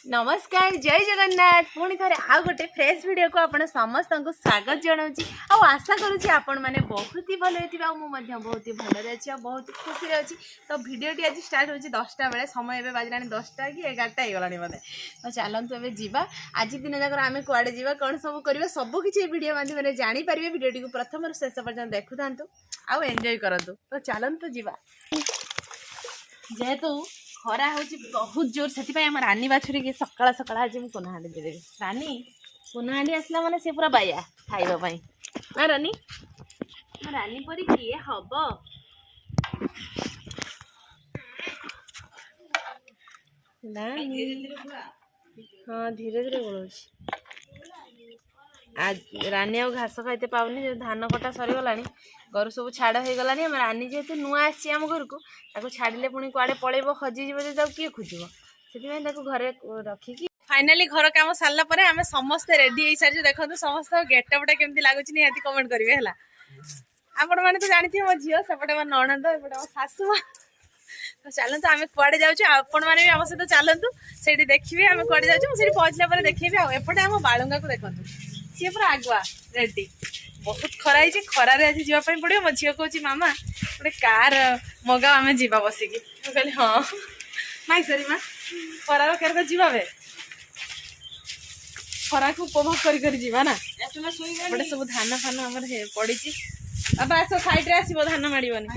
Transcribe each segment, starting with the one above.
नमस्कार जय जगन्नाथ पुणी थे आउ गोटे फ्रेश वीडियो को आपण समस्त को स्वागत जनाऊँगी आशा करुँची आपण मैंने बहुत ही भल मुझे बहुत ही भल अच्छी बहुत ही खुशी अच्छी तो भिडटी आज स्टार्ट होची 10टा बेले समय एवं बाजला 10टा कि 11टा होगलानी बोधे तो चलतु एवं जावा आज दिन जाक आम कुआड़े जा कौन सब करवा सबकि वीडियो माध्यम जानीपर भिडटी को प्रथम शेष पर्यटन देखु था आउ एंजॉय करूँ तो चलतु जावा जेहेतु खरा हूँ बहुत जोर से आम रानी बाछुरी की सकाल सकाल आज मुझे कोनाहांडी देदेवी रानी कोनाहांडी आसला माने से पूरा बाया खाइबाई ना रानी रानी परी किए हम हाँ धीरे धीरे गोल आज रानी आ घास खाइते पाऊनी जो धान कटा सरीगला घर सब छाड़ हो गलानी रानी जेहेतु नुआ आसी आम घर को छाड़े पुणी कुआड़े पलैब हजिज जो किए खोजब से घरे रखिकी फाइनाली घर काम सारा पर आम समस्ते रेडी हो सारी देखो समस्त गेटअपटा केमती लगुच निहाती कमेंट करेंगे है आपण मैंने तो जानते मो झील सेपटे मो नणंद एपटे मो सासू तो चलतु आम कुआड़े जाऊँ आपण मैंने भी आम सहित चलतु से देखिए आम कुआड़े जाऊँ मुझे पहुँचला देखिए एपटे आम बालुंगा को देखो सी पूरा आगुआ रेडी बहुत खरा है खरारे आज जावाई पड़ो मो झील कह मामा गोटे कार मगाओ आम जा बसिकी कहली हाँ माई सरी माँ खरार केरक जावे खरा को उपभोग कर ना गोटे सब धान फान आम पड़ी बाबा आस सैड्रे आसो धान माड़बनी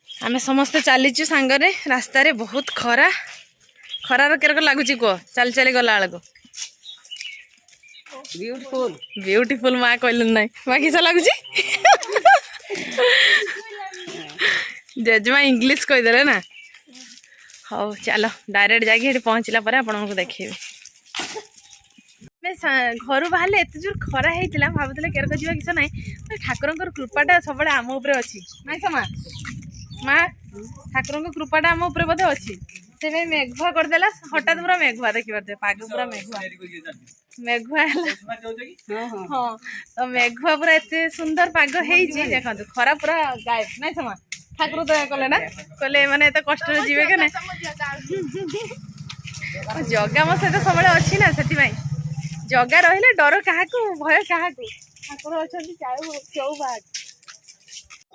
आम समस्ते चलीचु सांगरे रास्तार बहुत खरा खरार केरक लगुच कह चल चली गला बेलू ब्यूटीफुल ब्यूटीफुल माँ कहल ना माँ किस लगुच जेजमा इंग्लिश कहीदेले ना हाँ चलो डायरेक्ट जाकि पहुँचला आपको देखेबी घर बाहर एत जोर खरा होता भावुले केरक जा किस ना ठाकुर कृपाटा सब आम उपर अच्छी ना माँ माँ ठाकुर कृपाटा आम उपर बोधे अच्छी से मेघुआ करदेला हठात पूरा मेघुआ देखिए पाग पूरा मेघुआ मेघुआ हाँ तो मेघुआ पूरा एत सुंदर पाग देखो खरा पूरा गायब ना समा ठाकुर दया कले ना कहले मैंने एत कष्ट जीवे के ना जगा मो सहित सब अच्छी ना से जगा रही डर क्या भय क्या ठाकुर अच्छा चौबाग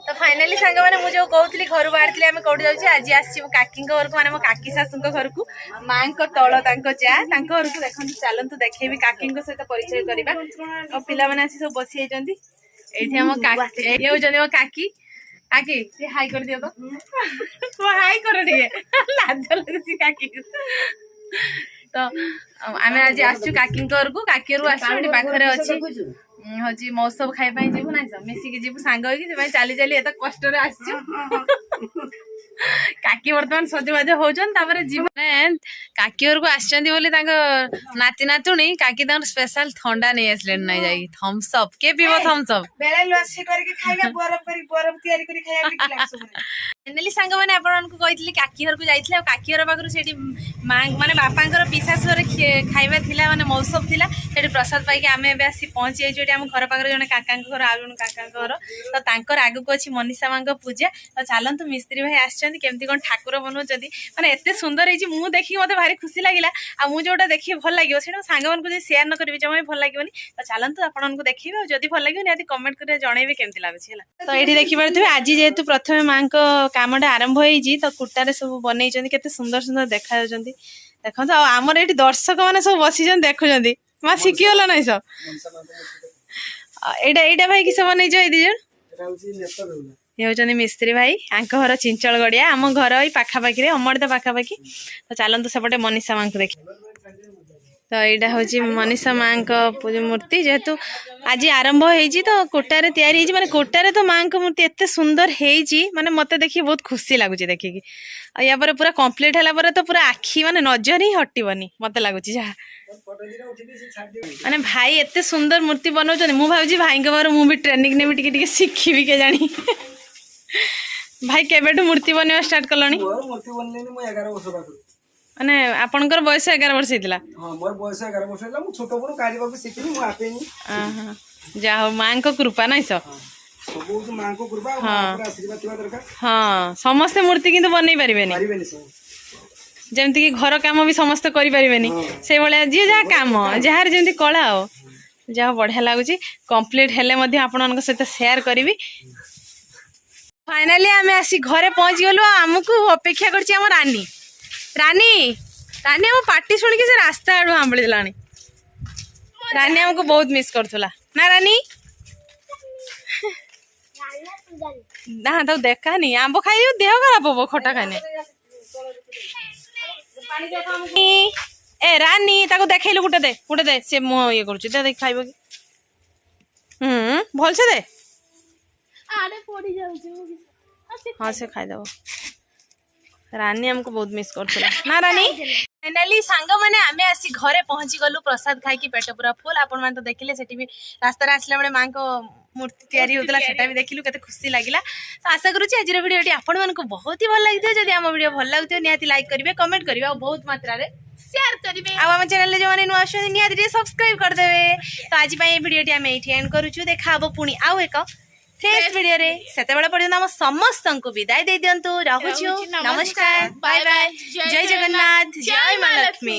तो फाइनाली सांग मैंने मुझे कहती घर बाहर आम कौट जाऊँ आज आसो काकी घर को मो काकी सासू घर को माँ तल जा घर को देखते चलतु देखेबी काकी सहित परिचय करवा और पिला मैंने आसी सब बसी ये आम काकी ये हूँ मो काकी काकी सी हाई कर दियो तो हाई कर लाज लगुच काकी तो आम आज आसचु काकी घर को काकी आसचु पाखे अच्छी हूँ महोत्सव खाई जीवु ना मिसिकी जीवु सांग हो चली चली एत कष्ट आसचु काकी बर्तमान सजबाज होती जीव काकी घर को आसती नाती नातुणी काकी स्पेशल ठंडा नहीं आसले ना जा थम्सअप के पीब थम्सअप फाइनाली सांग मैंने आपको काकी घर को जाइए काकी घर पाखु से माँ माने बापा पिशाशुर खाଇବା थिला माने महोत्सव थिला से प्रसाद पाई आम आसी पहुँची जाइए आम घर पाखे जन काका घर आ जन काका घर तो तांकर आगक अच्छी मनीषा माँ पूजा तो चलतु मिस्त्री भाई आसछन्ती केमती कौन ठाकुर बनाउछन्ती माने एते सुंदर है मु देखी मते भारी खुशी लागिला आ मु जोटा देखि भल लागियो सेटा सांग मानकु जे शेयर न करबी जमा भल लागियोनी तो चलतु आपनको देखिबे और जदी भल लागियो निहाती कमेंट करे जणैबे केमती लागुछि हला तो एठी देखि पारथुबे आज जेहेतु प्रथमे मां को कामटा आरंभ होईजी तो कुटारे सब बनैछन्ती केते सुंदर सुंदर देखा जाउछन्ती देखो तो आमर एठी दर्शक माने सब बसिछन देखुछन्ती मां सिखि होला नै सब एटा एटा भाई किस बनैछ ए दिजन एटा होछि नेता बेउला ये होचंदी मिस्त्री भाई आंक घर चिंचल गड़िया आम घर ई पाखापाखि अमरदा पाखापाखि तो चलतु सेपटे मनीषा माँ को देख तो यहाँ हूँ मनीषा माँ का मूर्ति जेहेतु आज आरंभ होती तो कोटारे तैयारी माने कोटारे तो माँ को मूर्ति एत सुंदर होती माने मत देखिए बहुत खुशी लगुच देखिकी या पर पूरा कंप्लीट है तो पूरा आखि माने नजर ही हटबनी मत लगुच जहाँ माने भाई एत सुंदर मूर्ति बनाऊँ मु भावी भाई मुझे ट्रेनिंग ने टी शिखी के जानी भाई केबेठू मूर्ति बनवा स्टार्ट कलनी माने आपनकर बयस 11 वर्ष हेतिला हां मोर बयस 11 वर्ष हेतिला मु छोटो बड़ काडी बाबू सिखिनी मु आपेनी हां जा हो मां को कृपा नै स सब मां को कृपा और आशीर्वाद थिबा दरकार हां समस्त मूर्ति किंतु बनै परिबेनी जमती कि घर काम भी समस्त करें से भाया जी जहाँ कम जार जमी कला आ जहाँ बढ़िया लगुच कंप्लीट हेले आपण सहित शेयर करी। फाइनाली आम आसी घरे पहुँच गलु आमको अपेक्षा करछि हम रानी रानी रानी आम पार्टी शुणी से रास्ता आड़ू आंबड़ी देलानी रानी हमको बहुत मिस करथुला ना रानी ना तो देखा नहीं आंब खाई देह खराब हम खटा खाने ए रानी ताको देखैलु गुटे दे से मुह ये करूछि दे देख खाइबो कि भल से दे हाँ से खाईदेव रानी हमको बहुत मिस करथुला ना रानी। फाइनाली सांग माने आमे आसी घरे पहुंची गलु प्रसाद खाई की पेट पूरा फुल आपण मान तो देखिले सेठी भी रास्ता रे आसला बेले मां को मूर्ति तैयारी होतला सेटा भी देखिलु केते खुशी लागिला। तो आशा करूची आज वीडियोटी आपण मान को बहुत ही भल लागिथो जदी हम वीडियो भल लागथो निहाती लाइक करिवे कमेंट करिवे और बहुत मात्रा रे शेयर करिवे आ हम चैनल ले जो माने नु आछन निहाती सब्सक्राइब कर देबे। तो आज पई वीडियोटी हम एठी एंड करूछु देखा हबो पुनी आउ एक फ्रेश वीडियो रे सेते बेला पर्यंत हम समस्त को विदाई दे दियंतु रहूछु नमस्कार बाय बाय जय जगन्नाथ जय मां लक्ष्मी।